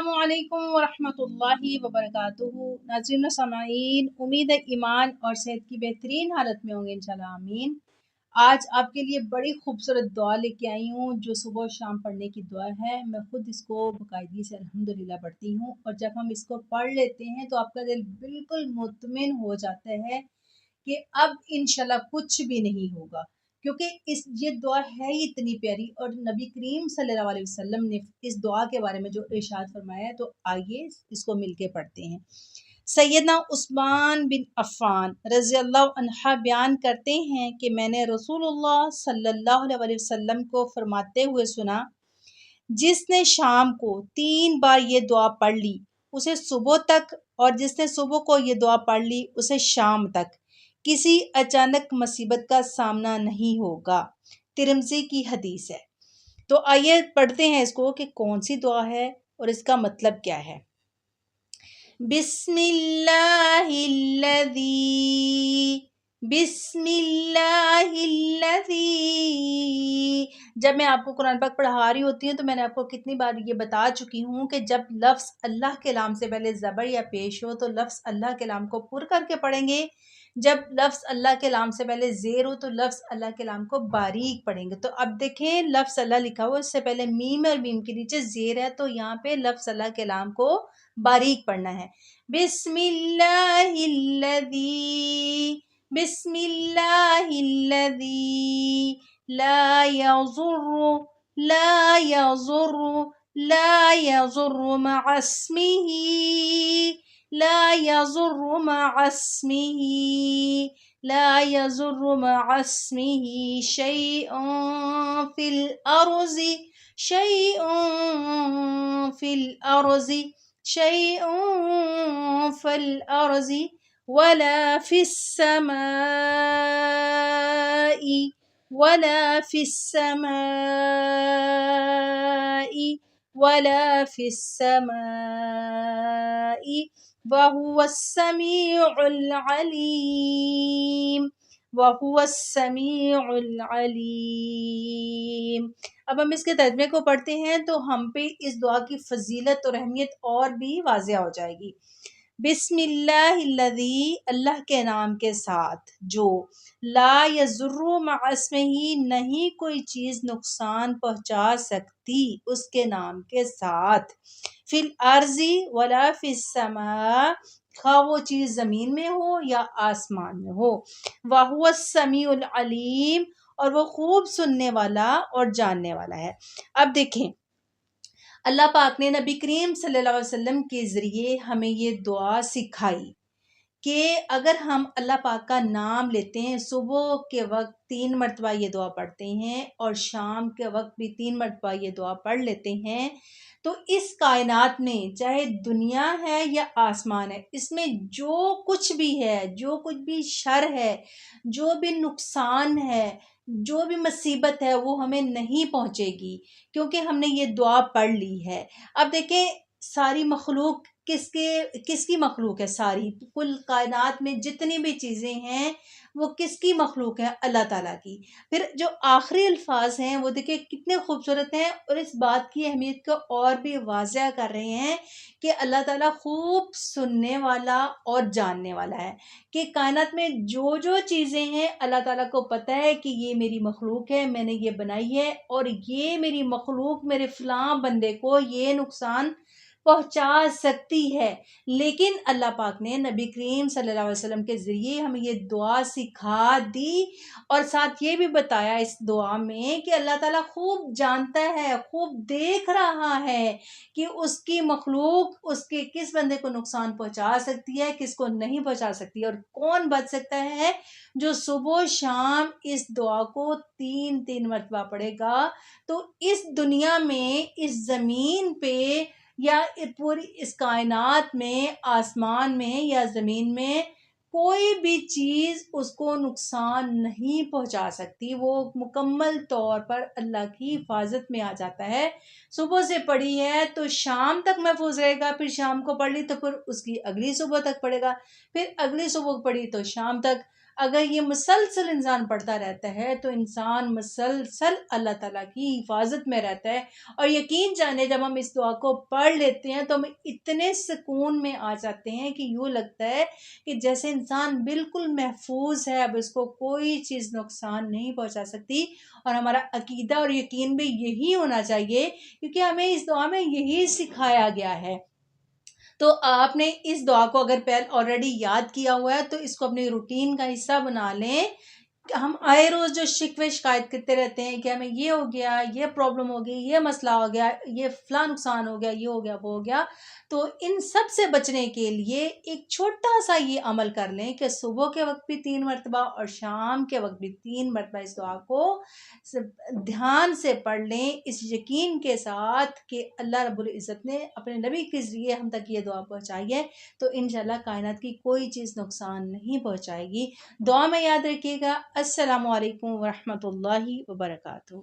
السلام علیکم ورحمۃ اللہ وبرکاتہ۔ ناظرین و سامعین، امید ہے ایمان اور صحت کی بہترین حالت میں ہوں گے انشاءاللہ، آمین۔ آج آپ کے لیے بڑی خوبصورت دعا لے کے آئی ہوں جو صبح و شام پڑھنے کی دعا ہے۔ میں خود اس کو باقاعدگی سے الحمدللہ پڑھتی ہوں، اور جب ہم اس کو پڑھ لیتے ہیں تو آپ کا دل بالکل مطمئن ہو جاتا ہے کہ اب انشاءاللہ کچھ بھی نہیں ہوگا، کیونکہ یہ دعا ہے ہی اتنی پیاری، اور نبی کریم صلی اللہ علیہ وسلم نے اس دعا کے بارے میں جو ارشاد فرمایا ہے، تو آئیے اس کو مل کے پڑھتے ہیں۔ سیدنا عثمان بن عفان رضی اللہ عنہ بیان کرتے ہیں کہ میں نے رسول اللہ صلی اللہ علیہ وسلم کو فرماتے ہوئے سنا، جس نے شام کو 3 بار یہ دعا پڑھ لی اسے صبح تک، اور جس نے صبح کو یہ دعا پڑھ لی اسے شام تک کسی اچانک مصیبت کا سامنا نہیں ہوگا۔ ترمذی کی حدیث ہے۔ تو آئیے پڑھتے ہیں اس کو کہ کون سی دعا ہے اور اس کا مطلب کیا ہے۔ بسم اللہ الذی، بسم اللہ الذی۔ جب میں آپ کو قرآن پاک پڑھا رہی ہوتی ہوں تو میں نے آپ کو کتنی بار یہ بتا چکی ہوں کہ جب لفظ اللہ کے نام سے پہلے زبر یا پیش ہو تو لفظ اللہ کے نام کو پر کر کے پڑھیں گے، جب لفظ اللہ کے نام سے پہلے زیر ہو تو لفظ اللہ کے نام کو باریک پڑھیں گے۔ تو اب دیکھیں لفظ اللہ لکھا ہوا، اس سے پہلے میم اور میم کے نیچے زیر ہے، تو یہاں پہ لفظ اللہ کے نام کو باریک پڑھنا ہے۔ بسم اللہ الذی، بسم اللہ الذی لا یضر، لا یضر، لا یضر مع اسمہ، لا یضر مع اسمہ، لا یضر مع اسمہ شیء فی الارض، شیء فی الارض، شیء فی الارض ولا فی السماء، ولا فی السماء، ولا فی السماء وهو السمیع العلیم، وهو السمیع العلیم۔ اب ہم اس کے ترجمے کو پڑھتے ہیں تو ہم پہ اس دعا کی فضیلت اور اہمیت اور بھی واضح ہو جائے گی۔ بسم اللہ الذی، اللہ کے نام کے ساتھ جو، لا یضر مع اسمہ، نہیں کوئی چیز نقصان پہنچا سکتی اس کے نام کے ساتھ، فی الارض ولا فی السماء، خواہ وہ چیز زمین میں ہو یا آسمان میں ہو، وَهُوَ السمیع العلیم، اور وہ خوب سننے والا اور جاننے والا ہے۔ اب دیکھیں اللہ پاک نے نبی کریم صلی اللہ علیہ وسلم کے ذریعے ہمیں یہ دعا سکھائی کہ اگر ہم اللہ پاک کا نام لیتے ہیں، صبح کے وقت 3 مرتبہ یہ دعا پڑھتے ہیں اور شام کے وقت بھی 3 مرتبہ یہ دعا پڑھ لیتے ہیں، تو اس کائنات میں چاہے دنیا ہے یا آسمان ہے، اس میں جو کچھ بھی ہے، جو کچھ بھی شر ہے، جو بھی نقصان ہے، جو بھی مصیبت ہے، وہ ہمیں نہیں پہنچے گی، کیونکہ ہم نے یہ دعا پڑھ لی ہے۔ اب دیکھیں ساری مخلوق کس کی مخلوق ہے؟ ساری کل کائنات میں جتنی بھی چیزیں ہیں وہ کس کی مخلوق ہے؟ اللہ تعالیٰ کی۔ پھر جو آخری الفاظ ہیں وہ دیکھیں کتنے خوبصورت ہیں، اور اس بات کی اہمیت کو اور بھی واضح کر رہے ہیں کہ اللہ تعالیٰ خوب سننے والا اور جاننے والا ہے، کہ کائنات میں جو جو چیزیں ہیں اللہ تعالیٰ کو پتہ ہے کہ یہ میری مخلوق ہے، میں نے یہ بنائی ہے، اور یہ میری مخلوق میرے فلاں بندے کو یہ نقصان پہنچا سکتی ہے۔ لیکن اللہ پاک نے نبی کریم صلی اللہ علیہ وسلم کے ذریعے ہمیں یہ دعا سکھا دی، اور ساتھ یہ بھی بتایا اس دعا میں کہ اللہ تعالیٰ خوب جانتا ہے، خوب دیکھ رہا ہے کہ اس کی مخلوق اس کے کس بندے کو نقصان پہنچا سکتی ہے، کس کو نہیں پہنچا سکتی، اور کون بچ سکتا ہے جو صبح و شام اس دعا کو 3 مرتبہ پڑھے گا، تو اس دنیا میں، اس زمین پہ، یا پوری اس کائنات میں، آسمان میں یا زمین میں، کوئی بھی چیز اس کو نقصان نہیں پہنچا سکتی، وہ مکمل طور پر اللہ کی حفاظت میں آ جاتا ہے۔ صبح سے پڑھی ہے تو شام تک محفوظ رہے گا، پھر شام کو پڑھ لی تو پھر اس کی اگلی صبح تک پڑھے گا، پھر اگلی صبح پڑھی تو شام تک، اگر یہ مسلسل انسان پڑھتا رہتا ہے تو انسان مسلسل اللہ تعالیٰ کی حفاظت میں رہتا ہے. اور یقین جانے جب ہم اس دعا کو پڑھ لیتے ہیں تو ہم اتنے سکون میں آ جاتے ہیں کہ یوں لگتا ہے کہ جیسے انسان بالکل محفوظ ہے، اب اس کو کوئی چیز نقصان نہیں پہنچا سکتی. اور ہمارا عقیدہ اور یقین بھی یہی ہونا چاہیے، کیونکہ ہمیں اس دعا میں یہی سکھایا گیا ہے. تو آپ نے اس دعا کو اگر آلریڈی یاد کیا ہوا ہے تو اس کو اپنی روٹین کا حصہ بنا لیں. ہم آئے روز جو شکوے شکایت کرتے رہتے ہیں کہ ہمیں یہ ہو گیا، یہ پرابلم ہو گئی، یہ مسئلہ ہو گیا، یہ فلاں نقصان ہو گیا، یہ ہو گیا، وہ ہو گیا، تو ان سب سے بچنے کے لیے ایک چھوٹا سا یہ عمل کر لیں کہ صبح کے وقت بھی 3 مرتبہ اور شام کے وقت بھی 3 مرتبہ اس دعا کو دھیان سے پڑھ لیں، اس یقین کے ساتھ کہ اللہ رب العزت نے اپنے نبی کے ذریعے ہم تک یہ دعا پہنچائی ہے، تو انشاءاللہ کائنات کی کوئی چیز نقصان نہیں پہنچائے گی. دعا میں یاد رکھیے گا. السلام علیکم ورحمۃ اللہ وبرکاتہ.